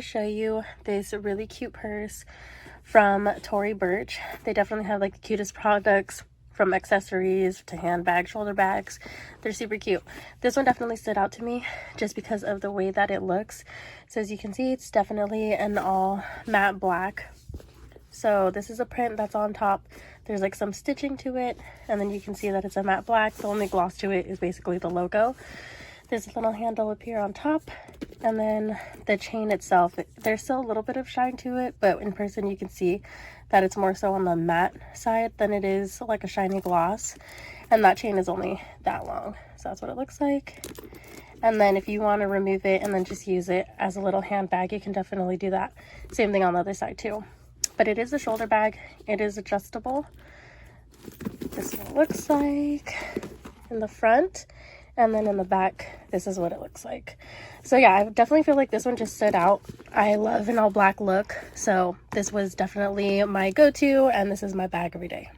Show you this really cute purse from Tory Burch. They definitely have like the cutest products, from accessories to handbags, shoulder bags. They're super cute. This one definitely stood out to me just because of the way that it looks. So as you can see, it's definitely an all matte black. So this is a print that's on top. There's like some stitching to it, and then you can see that it's a matte black. The only gloss to it is basically the logo. There's a little handle up here on top, and then the chain itself, there's still a little bit of shine to it, but in person you can see that it's more so on the matte side than it is like a shiny gloss. And that chain is only that long, so that's what it looks like. And then if you want to remove it and then just use it as a little handbag, you can definitely do that. Same thing on the other side too. But it is a shoulder bag. It is adjustable. This is what it looks like in the front. And then in the back, this is what it looks like. So yeah, I definitely feel like this one just stood out. I love an all black look. So this was definitely my go-to, and this is my bag every day.